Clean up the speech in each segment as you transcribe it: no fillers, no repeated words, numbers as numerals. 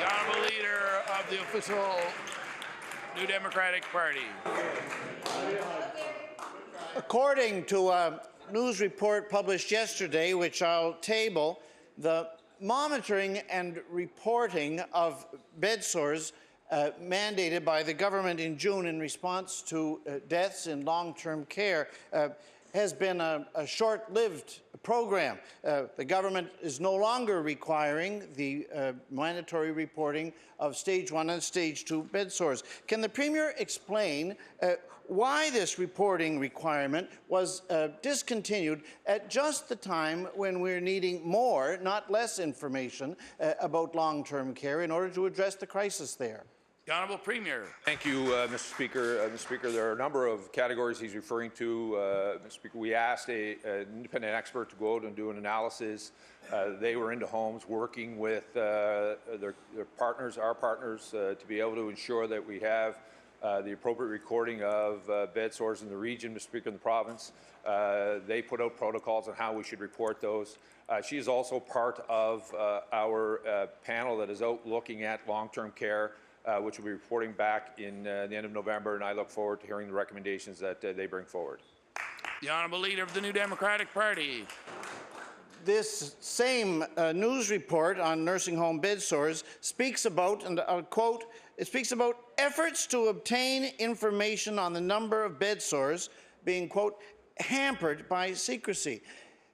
The Honourable Leader of the official New Democratic Party. According to a news report published yesterday, which I'll table, the monitoring and reporting of bedsores mandated by the government in June in response to deaths in long-term care has been a short-lived program. The government is no longer requiring the mandatory reporting of stage 1 and stage 2 bedsores. Can the Premier explain why this reporting requirement was discontinued at just the time when we're needing more, not less, information about long-term care in order to address the crisis there? The Honourable Premier. Thank you, Mr. Speaker. Mr. Speaker, there are a number of categories he's referring to. Mr. Speaker, we asked an independent expert to go out and do an analysis. They were into homes working with their partners, our partners, to be able to ensure that we have the appropriate recording of bed sores in the region, Mr. Speaker, in the province. They put out protocols on how we should report those. She is also part of our panel that is out looking at long-term care, which will be reporting back in the end of November, and I look forward to hearing the recommendations that they bring forward. The Honourable Leader of the New Democratic Party. This same news report on nursing home bedsores speaks about, and I'll quote, it speaks about efforts to obtain information on the number of bedsores being, quote, hampered by secrecy.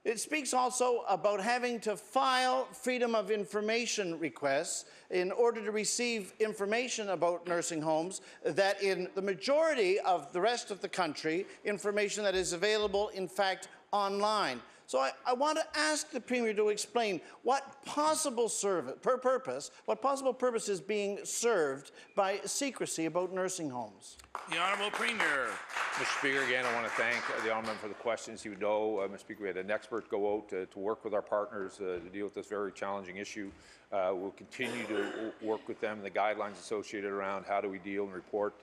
It speaks also about having to file Freedom of Information requests in order to receive information about nursing homes that in the majority of the rest of the country, information that is available, in fact, online. So I want to ask the Premier to explain what possible purpose is being served by secrecy about nursing homes. The Honourable Premier. Mr. Speaker, again, I want to thank the Honourable for the questions. You know, Mr. Speaker, we had an expert go out to work with our partners to deal with this very challenging issue. We'll continue to work with them, the guidelines associated around how do we deal and report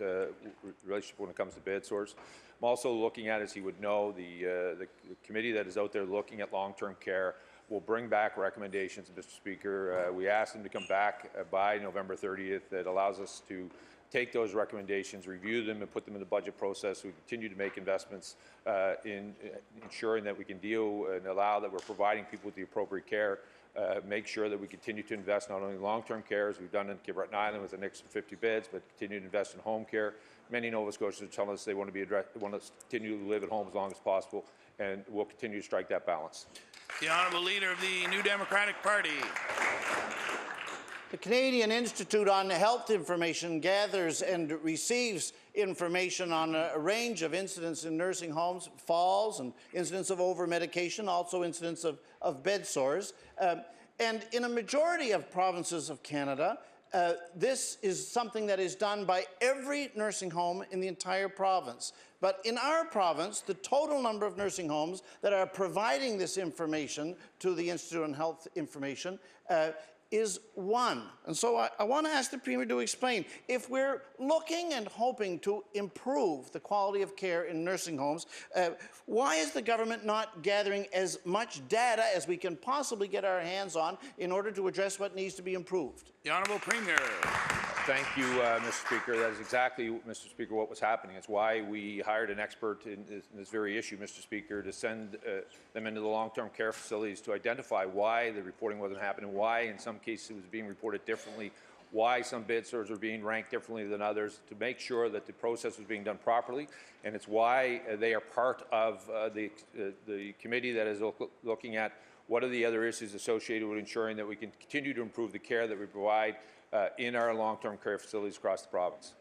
relationship when it comes to bed sores. I'm also looking at, as he would know, the committee that is out there looking at long-term care will bring back recommendations, Mr. Speaker. We asked them to come back by November 30th. That allows us to take those recommendations, review them, and put them in the budget process. We continue to make investments in ensuring that we can deal and allow that we're providing people with the appropriate care. Make sure that we continue to invest not only in long-term care, as we've done in Kilbrittain Island with an extra 50 beds, but continue to invest in home care. Many Nova Scotians are telling us they want to continue to live at home as long as possible, and we'll continue to strike that balance. The Honourable Leader of the New Democratic Party. The Canadian Institute on Health Information gathers and receives information on a range of incidents in nursing homes, falls and incidents of over-medication, also incidents of bed sores. And in a majority of provinces of Canada, this is something that is done by every nursing home in the entire province. But in our province, the total number of nursing homes that are providing this information to the Institute on Health Information is 1. And so I want to ask the Premier to explain, if we're looking and hoping to improve the quality of care in nursing homes, why is the government not gathering as much data as we can possibly get our hands on in order to address what needs to be improved? The Honourable Premier. Thank you, Mr. Speaker. That is exactly, Mr. Speaker, what was happening. It's why we hired an expert in this very issue, Mr. Speaker, to send them into the long-term care facilities to identify why the reporting wasn't happening, why in some cases it was being reported differently, why some bed sores were being ranked differently than others, to make sure that the process was being done properly. And it's why they are part of the committee that is looking at what are the other issues associated with ensuring that we can continue to improve the care that we provide in our long-term care facilities across the province.